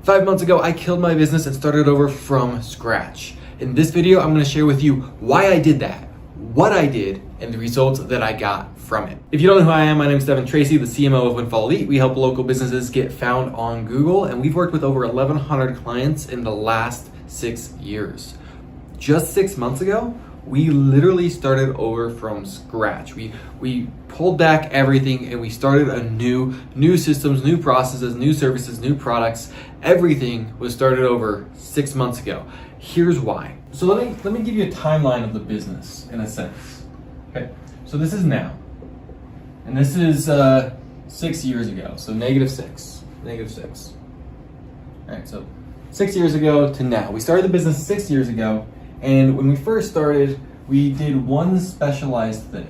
5 months ago, I killed my business and started over from scratch. In this video, I'm going to share with you why I did that, what I did, and the results that I got from it. If you don't know who I am, my name is Devin Tracy, the CMO of Windfall Elite. We help local businesses get found on Google, and we've worked with over 1,100 clients in the last 6 years. Just 6 months ago, we literally started over from scratch. We pulled back everything and we started a new systems, new processes, new services, new products. Everything was started over 6 months ago. Here's why. So let me give you a timeline of the business in a sense. Okay, so this is now, and this is 6 years ago. So -6. All right, so 6 years ago to now. We started the business 6 years ago. And when we first started, we did one specialized thing.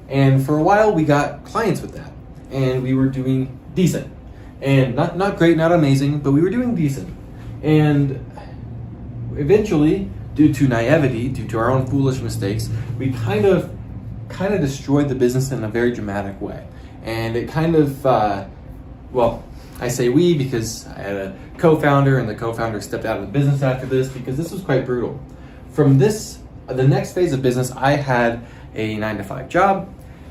And for a while, we got clients with that. And we were doing decent. And not great, not amazing, but we were doing decent. And eventually, due to naivety, due to our own foolish mistakes, we kind of destroyed the business in a very dramatic way. And it kind of, I say we because I had a co-founder, and the co-founder stepped out of the business after this because this was quite brutal. From the next phase of business, I had a 9-to-5 job,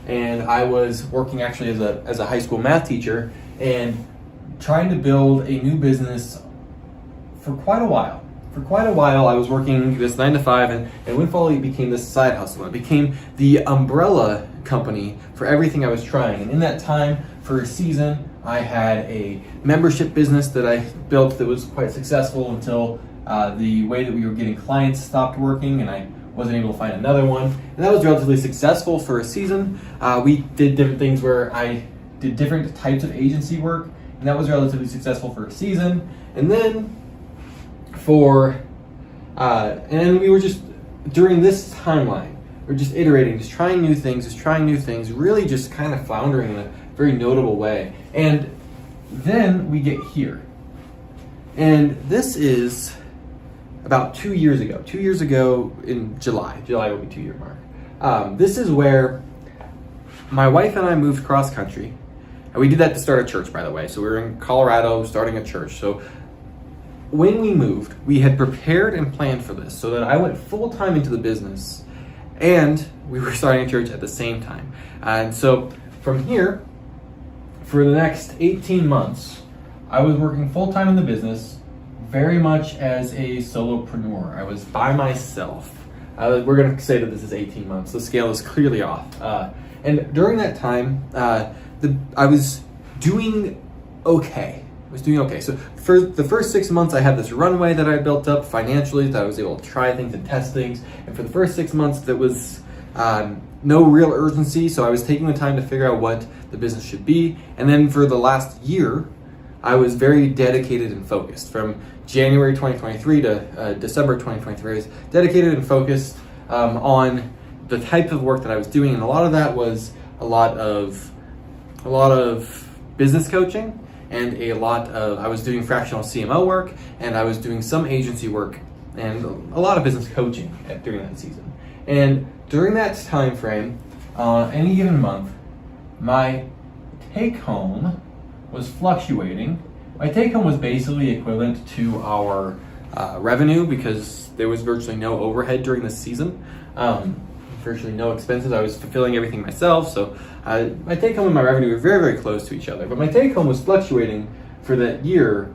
and I was working actually as a high school math teacher and trying to build a new business for quite a while. For quite a while, I was working this 9-to-5, and Windfall Elite became this side hustle. It became the umbrella company for everything I was trying. And in that time, for a season, I had a membership business that I built that was quite successful until the way that we were getting clients stopped working, and I wasn't able to find another one. And that was relatively successful for a season. We did different things where I did different types of agency work, and that was relatively successful for a season. And then we were just, during this timeline, we're just iterating, just trying new things, really just kind of floundering in a very notable way. And then we get here. And this is about 2 years ago. 2 years ago in July will be 2-year mark. This is where my wife and I moved cross country. And we did that to start a church, by the way. So we were in Colorado starting a church. So when we moved, we had prepared and planned for this so that I went full time into the business and we were starting a church at the same time. And so from here, for the next 18 months, I was working full time in the business, very much as a solopreneur. I was by myself. We're going to say that this is 18 months. The scale is clearly off. And during that time, I was doing okay. So for the first 6 months, I had this runway that I built up financially, that I was able to try things and test things. And for the first 6 months, there was no real urgency. So I was taking the time to figure out what the business should be. And then for the last year, I was very dedicated and focused. From January 2023 to December 2023, I was dedicated and focused on the type of work that I was doing, and a lot of that was a lot of business coaching, and I was doing fractional CMO work, and I was doing some agency work, and a lot of business coaching during that season. And during that time frame, any given month, my take home was fluctuating. My take home was basically equivalent to our revenue because there was virtually no overhead during the season, virtually no expenses. I was fulfilling everything myself, so my take home and my revenue were very, very close to each other. But my take home was fluctuating for that year,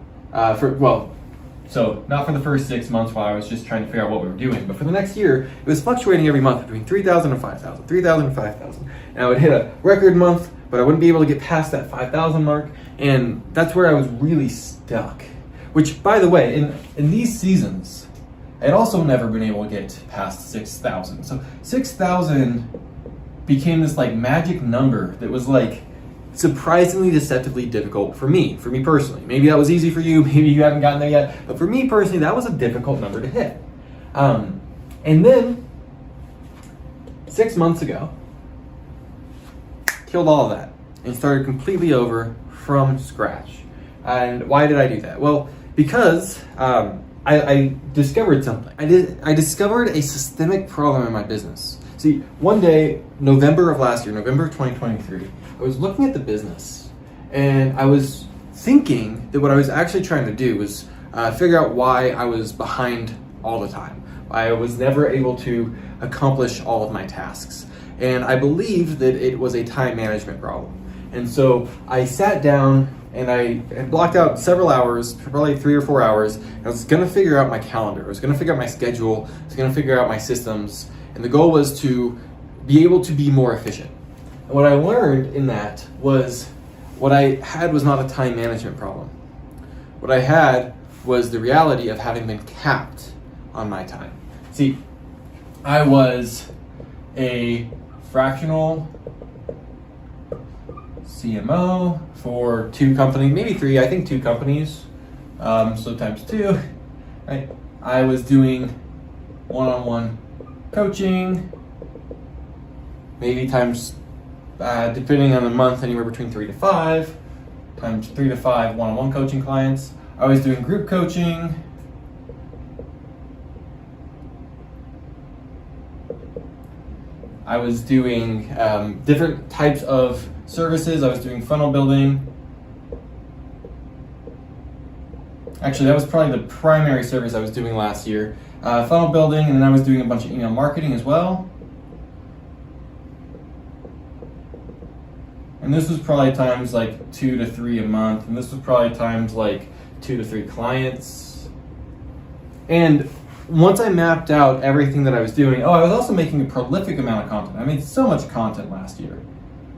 so not for the first 6 months while I was just trying to figure out what we were doing, but for the next year, it was fluctuating every month between 3,000 and 5,000, 3,000 and 5,000. And I would hit a record month, but I wouldn't be able to get past that 5,000 mark, and that's where I was really stuck. Which, by the way, in these seasons, I had also never been able to get past 6,000. So 6,000 became this like magic number that was like surprisingly deceptively difficult for me personally. Maybe that was easy for you, maybe you haven't gotten there yet, but for me personally, that was a difficult number to hit. And then 6 months ago, killed all of that and started completely over from scratch. And why did I do that? Well, because I discovered something. I discovered a systemic problem in my business. See, one day, November of last year, November 2023, I was looking at the business and I was thinking that what I was actually trying to do was figure out why I was behind all the time. I was never able to accomplish all of my tasks. And I believed that it was a time management problem. And so I sat down and I had blocked out several hours, probably 3 or 4 hours. And I was gonna figure out my calendar. I was gonna figure out my schedule. I was gonna figure out my systems. And the goal was to be able to be more efficient. And what I learned in that was what I had was not a time management problem. What I had was the reality of having been capped on my time. See, I was a fractional CMO for 2 companies, maybe 3, I think 2 companies, so times 2, right? I was doing one-on-one coaching, maybe times, depending on the month, anywhere between 3 to 5, times 3 to 5 one-on-one coaching clients. I was doing group coaching. I was doing different types of services. I was doing funnel building. Actually, that was probably the primary service I was doing last year. Funnel building, and then I was doing a bunch of email marketing as well. And this was probably times like 2 to 3 a month, and this was probably times like 2 to 3 clients. And once I mapped out everything that I was doing, I was also making a prolific amount of content. I made so much content last year,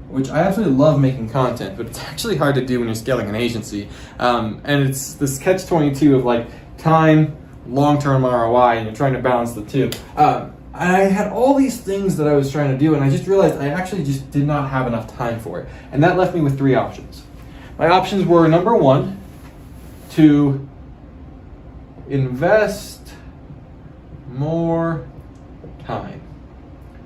which I absolutely love making content, but it's actually hard to do when you're scaling an agency. And it's this catch-22 of like time, long-term ROI, and you're trying to balance the two. I had all these things that I was trying to do, and I just realized I actually just did not have enough time for it. And that left me with 3 options. My options were, number 1, to invest more time,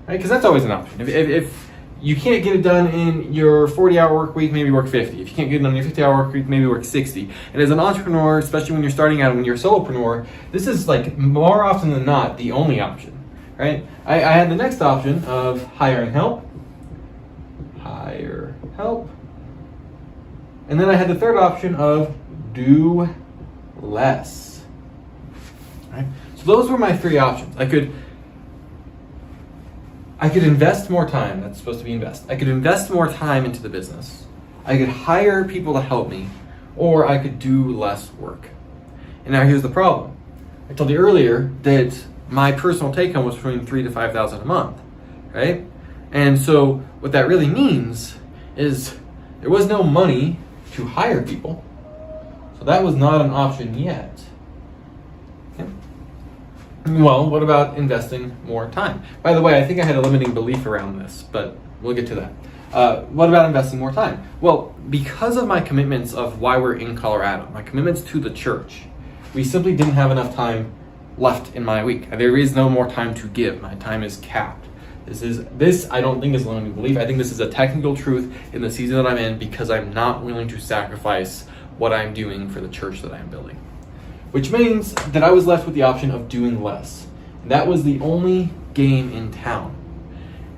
right? Because that's always an option. If you can't get it done in your 40-hour work week, maybe work 50. If you can't get it done in your 50-hour work week, maybe work 60. And as an entrepreneur, especially when you're starting out, when you're a solopreneur, this is like more often than not the only option, right? I had the next option of hire help, and then I had the third option of do less, right? So those were my 3 options. I could invest more time. That's supposed to be invest. I could invest more time into the business. I could hire people to help me, or I could do less work. And now here's the problem. I told you earlier that my personal take home was between $3,000 to $5,000 a month, right? And so what that really means is there was no money to hire people. So that was not an option yet. Okay. Well, what about investing more time? By the way, I think I had a limiting belief around this, but we'll get to that. What about investing more time? Well, because of my commitments of why we're in Colorado, my commitments to the church, we simply didn't have enough time left in my week. There is no more time to give. My time is capped. This I don't think is a limiting belief. I think this is a technical truth in the season that I'm in because I'm not willing to sacrifice what I'm doing for the church that I'm building. Which means that I was left with the option of doing less. That was the only game in town.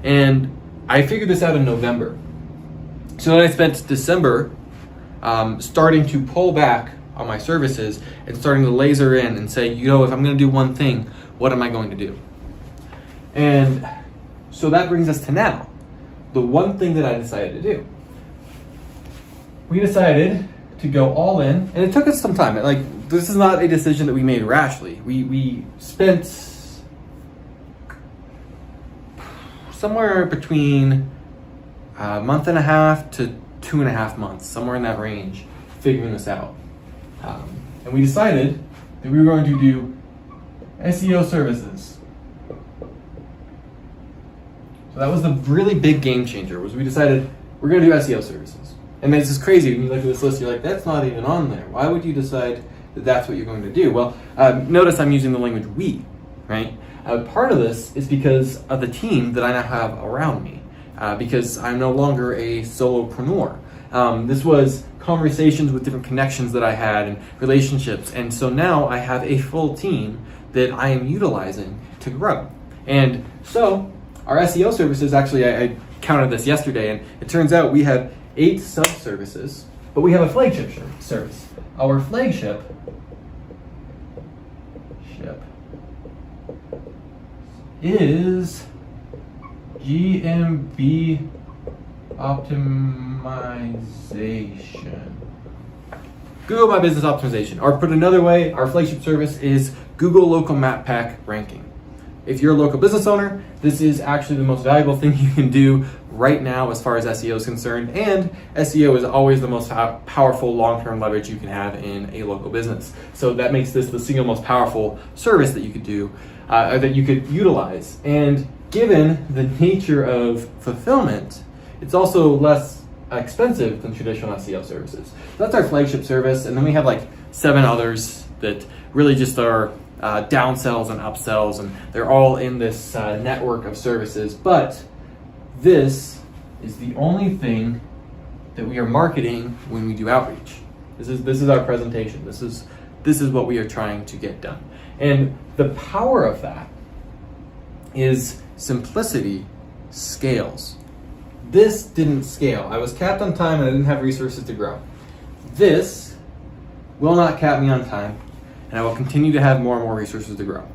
And I figured this out in November. So then I spent December starting to pull back on my services and starting to laser in and say, if I'm going to do one thing, what am I going to do? And so that brings us to now. The one thing that I decided to do. We decided to go all in, and it took us some time. This is not a decision that we made rashly. We spent somewhere between a month and a half to 2.5 months, somewhere in that range, figuring this out. And we decided that we were going to do SEO services. So that was the really big game changer, was we decided we're going to do SEO services. And this is crazy. When you look at this list, you're like, that's not even on there. Why would you decide that that's what you're going to do? Well, notice I'm using the language we, right? Part of this is because of the team that I now have around me, because I'm no longer a solopreneur. This was conversations with different connections that I had and relationships. And so now I have a full team that I am utilizing to grow. And so our SEO services, actually, I counted this yesterday, and it turns out we have 8 sub-services, but we have a flagship service. Our flagship flagship is GMB optimization. Google My Business Optimization. Or put another way, our flagship service is Google Local Map Pack Ranking. If you're a local business owner, this is actually the most valuable thing you can do right now as far as SEO is concerned, and SEO is always the most powerful long-term leverage you can have in a local business. So that makes this the single most powerful service that you could do, or that you could utilize. And given the nature of fulfillment, it's also less expensive than traditional SEO services. That's our flagship service, and then we have like 7 others that really just are downsells and upsells, and they're all in this network of services. But this is the only thing that we are marketing when we do outreach. This is our presentation. This is what we are trying to get done. And the power of that is simplicity scales. This didn't scale. I was capped on time and I didn't have resources to grow. This will not cap me on time, and I will continue to have more and more resources to grow.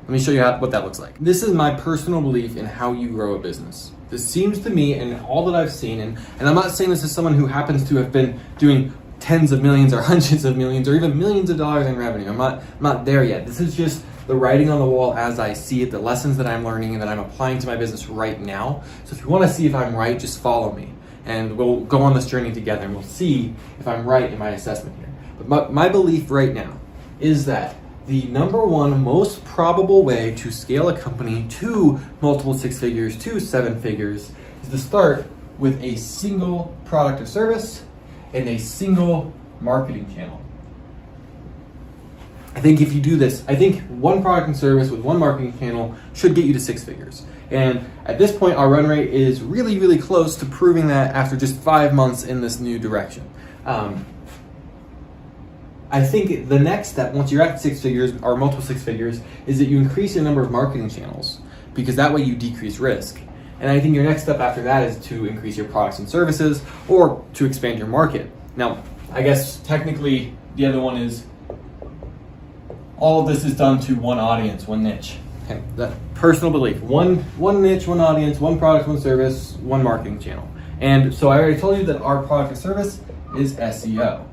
Let me show you what that looks like. This is my personal belief in how you grow a business. This seems to me, and all that I've seen, and I'm not saying this as someone who happens to have been doing tens of millions or hundreds of millions or even millions of dollars in revenue. I'm not there yet. This is just the writing on the wall as I see it, the lessons that I'm learning and that I'm applying to my business right now. So if you want to see if I'm right, just follow me, and we'll go on this journey together, and we'll see if I'm right in my assessment here. But my belief right now is that the number one most probable way to scale a company to multiple 6 figures, to 7 figures, is to start with a single product or service and a single marketing channel. I think if you do this, I think one product and service with one marketing channel should get you to 6 figures. And at this point, our run rate is really, really close to proving that after just 5 months in this new direction. I think the next step, once you're at 6 figures or multiple 6 figures, is that you increase your number of marketing channels, because that way you decrease risk. And I think your next step after that is to increase your products and services or to expand your market. Now, I guess technically the other one is all of this is done to one audience, one niche. Okay, that personal belief. One niche, one audience, one product, one service, one marketing channel. And so I already told you that our product or service is SEO.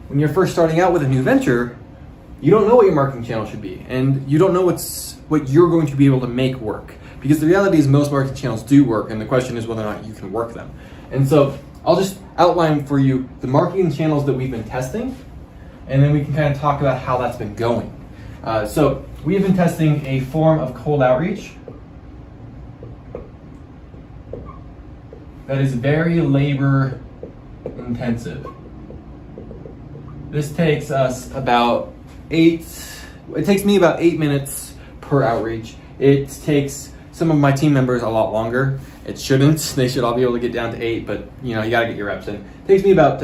When you're first starting out with a new venture, you don't know what your marketing channel should be, and you don't know what you're going to be able to make work. Because the reality is most marketing channels do work, and the question is whether or not you can work them. And so I'll just outline for you the marketing channels that we've been testing, and then we can kind of talk about how that's been going. So we have been testing a form of cold outreach that is very labor intensive. This takes us about it takes me about 8 minutes per outreach. It takes some of my team members a lot longer. It shouldn't. They should all be able to get down to 8, but you gotta get your reps in. It takes me about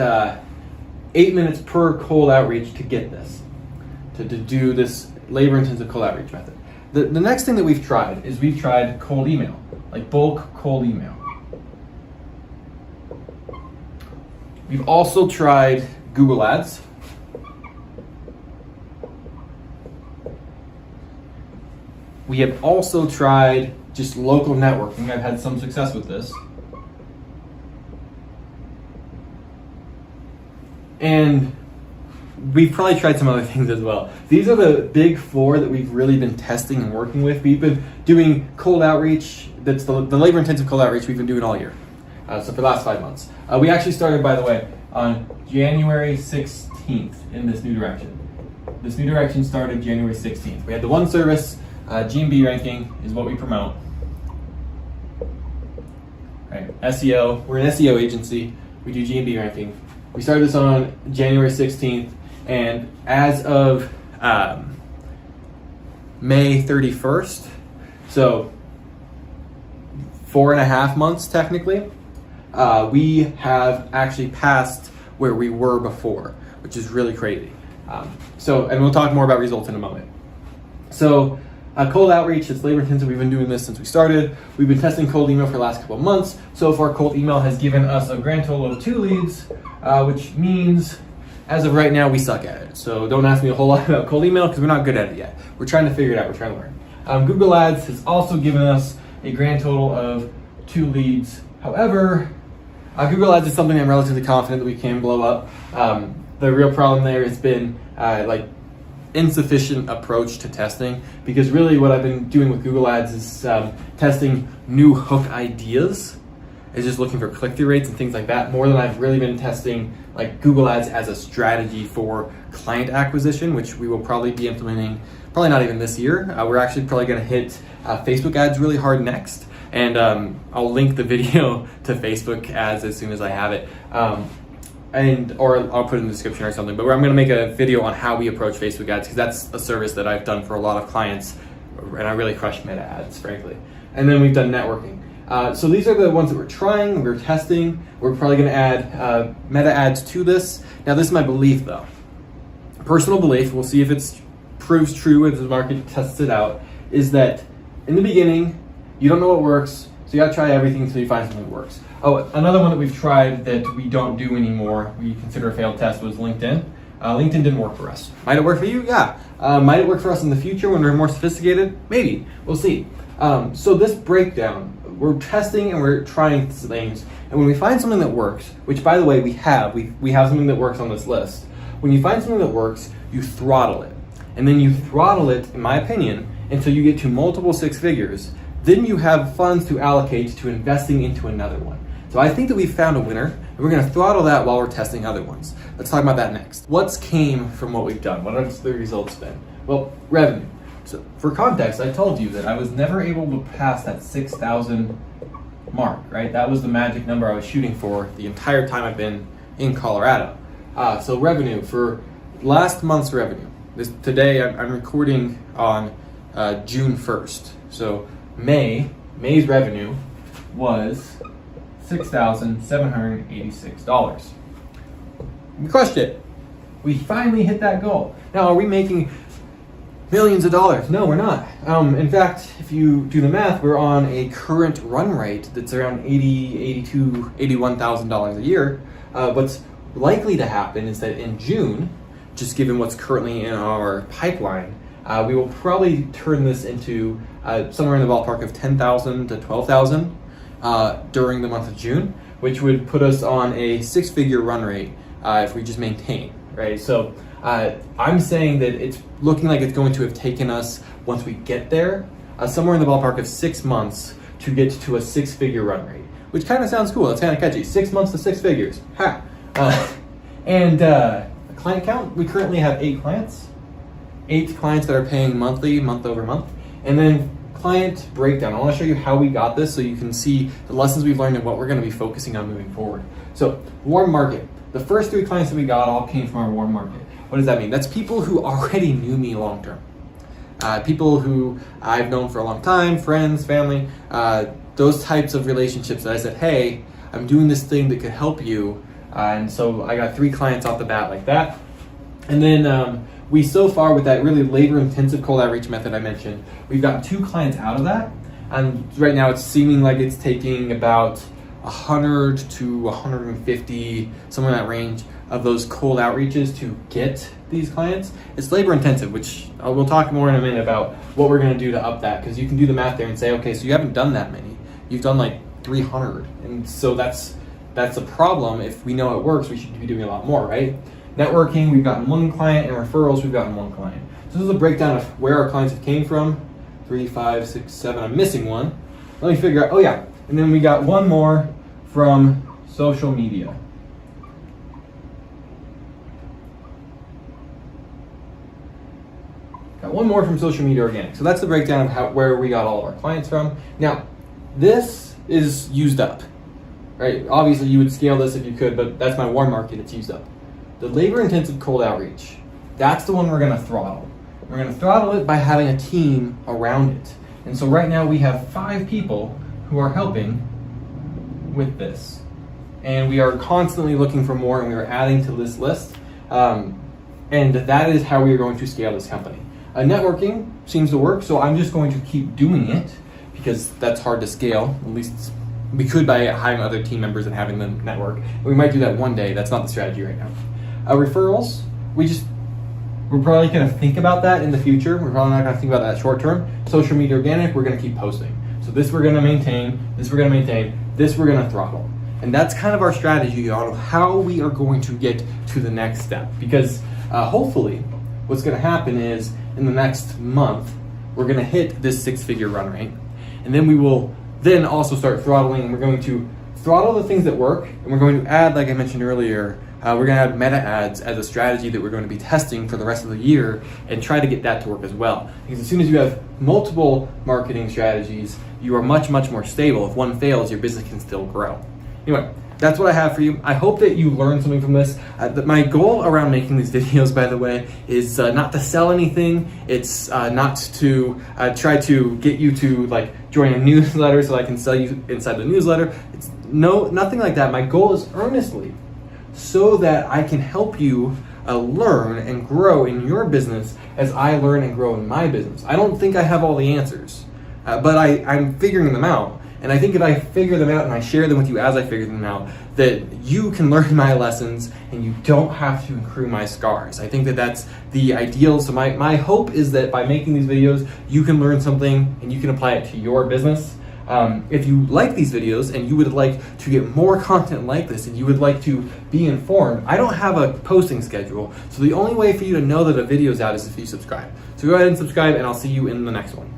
8 minutes per cold outreach to get this, to do this labor-intensive cold outreach method. The next thing that we've tried is we've tried cold email, like bulk cold email. We've also tried Google Ads. We have also tried just local networking. I've had some success with this. And we've probably tried some other things as well. These are the big 4 that we've really been testing and working with. We've been doing cold outreach. That's the labor-intensive cold outreach we've been doing all year. So for the last 5 months. We actually started, by the way, on January 16th in this new direction. This new direction started January 16th. We had the one service, GMB ranking is what we promote. Right. SEO, we're an SEO agency. We do GMB ranking. We started this on January 16th, and as of May 31st, so 4.5 months technically, we have actually passed where we were before, which is really crazy. And we'll talk more about results in a moment. So cold outreach, it's labor intensive. We've been doing this since we started. We've been testing cold email for the last couple of months. So far, cold email has given us a grand total of 2 leads, which means as of right now, we suck at it. So don't ask me a whole lot about cold email because we're not good at it yet. We're trying to figure it out. We're trying to learn. Google Ads has also given us a grand total of 2 leads. However, Google Ads is something I'm relatively confident that we can blow up. The real problem there has been like insufficient approach to testing, because really what I've been doing with Google Ads is testing new hook ideas. It's just looking for click-through rates and things like that, more than I've really been testing like Google Ads as a strategy for client acquisition, which we will probably be implementing, probably not even this year. We're actually probably going to hit Facebook ads really hard next, and I'll link the video to Facebook ads as soon as I have it. Or I'll put it in the description or something, but I'm going to make a video on how we approach Facebook ads, because that's a service that I've done for a lot of clients, and I really crush meta ads, frankly. And then we've done networking. So these are the ones that we're trying, we're testing. We're probably going to add meta ads to this. Now, this is my belief, though. Personal belief, we'll see if it proves true as the market tests it out, is that in the beginning, you don't know what works, so you got to try everything until you find something that works. Oh, another one that we've tried that we don't do anymore, we consider a failed test, was LinkedIn. LinkedIn didn't work for us. Might it work for you? Yeah. Might it work for us in the future when we're more sophisticated? Maybe. We'll see. So this breakdown, we're testing and we're trying things, and when we find something that works, which by the way we have something that works on this list. When you find something that works, you throttle it. And then you throttle it, in my opinion, until you get to multiple 6 figures. Then you have funds to allocate to investing into another one. So I think that we've found a winner, and we're going to throttle that while we're testing other ones. Let's talk about that next. What's came from what we've done? What have the results been? Well, revenue. So for context, I told you that I was never able to pass that 6,000 mark, right? That was the magic number I was shooting for the entire time I've been in Colorado. So revenue, for last month's revenue. Today I'm recording on June 1st. So May's revenue was $6,786. We crushed it. We finally hit that goal. Now, are we making millions of dollars? No, we're not. In fact, if you do the math, we're on a current run rate that's around $81,000 a year. What's likely to happen is that in June, just given what's currently in our pipeline, we will probably turn this into somewhere in the ballpark of $10,000 to $12,000 during the month of June, which would put us on a 6-figure run rate if we just maintain, right? So I'm saying that it's looking like it's going to have taken us, once we get there, somewhere in the ballpark of 6 months to get to a 6-figure run rate, which kind of sounds cool. It's kind of catchy. 6 months to 6 figures. Ha! Client count, we currently have 8 clients. 8 clients that are paying monthly, month over month. And then client breakdown. I want to show you how we got this so you can see the lessons we've learned and what we're going to be focusing on moving forward. So, warm market. The first 3 clients that we got all came from our warm market. What does that mean? That's people who already knew me long term. People who I've known for a long time, friends, family, those types of relationships that I said, hey, I'm doing this thing that could help you. And so I got 3 clients off the bat like that. And then we so far, with that really labor-intensive cold outreach method I mentioned, we've gotten 2 clients out of that. And right now it's seeming like it's taking about 100 to 150, somewhere in that range, of those cold outreaches to get these clients. It's labor-intensive, which we'll talk more in a minute about what we're going to do to up that, because you can do the math there and say, okay, so you haven't done that many. You've done like 300. And so that's a problem. If we know it works, we should be doing a lot more, right? Networking, we've gotten 1 client, and referrals, we've gotten 1 client. So this is a breakdown of where our clients have came from. 3, 5, 6, 7, I'm missing one. Let me figure out, oh yeah. And then we got 1 more from social media. Got 1 more from social media organic. So that's the breakdown of where we got all of our clients from. Now, this is used up, right? Obviously you would scale this if you could, but that's my warm market, it's used up. The labor-intensive cold outreach, that's the one we're going to throttle. We're going to throttle it by having a team around it. And so right now we have 5 people who are helping with this. And we are constantly looking for more, and we are adding to this list. And that is how we are going to scale this company. Networking seems to work, so I'm just going to keep doing it because that's hard to scale. At least we could by hiring other team members and having them network. We might do that one day. That's not the strategy right now. Referrals, we're probably going to think about that in the future. We're probably not going to think about that short term. Social media organic, we're going to keep posting. So this we're going to maintain, this we're going to maintain, this we're going to throttle. And that's kind of our strategy on how we are going to get to the next step. Because hopefully what's going to happen is in the next month, we're going to hit this 6-figure run rate. And then we will then also start throttling, and we're going to throttle the things that work, and we're going to add, like I mentioned earlier, we're going to add meta ads as a strategy that we're going to be testing for the rest of the year and try to get that to work as well. Because as soon as you have multiple marketing strategies, you are much, much more stable. If one fails, your business can still grow. Anyway, that's what I have for you. I hope that you learned something from this. My goal around making these videos, by the way, is not to sell anything. It's not to try to get you to join a newsletter so I can sell you inside the newsletter. It's nothing like that. My goal is earnestly so that I can help you learn and grow in your business as I learn and grow in my business. I don't think I have all the answers, but I'm figuring them out. And I think if I figure them out and I share them with you as I figure them out, that you can learn my lessons and you don't have to accrue my scars. I think that that's the ideal. So my hope is that by making these videos, you can learn something and you can apply it to your business. If you like these videos and you would like to get more content like this and you would like to be informed, I don't have a posting schedule. So the only way for you to know that a video is out is if you subscribe. So go ahead and subscribe, and I'll see you in the next one.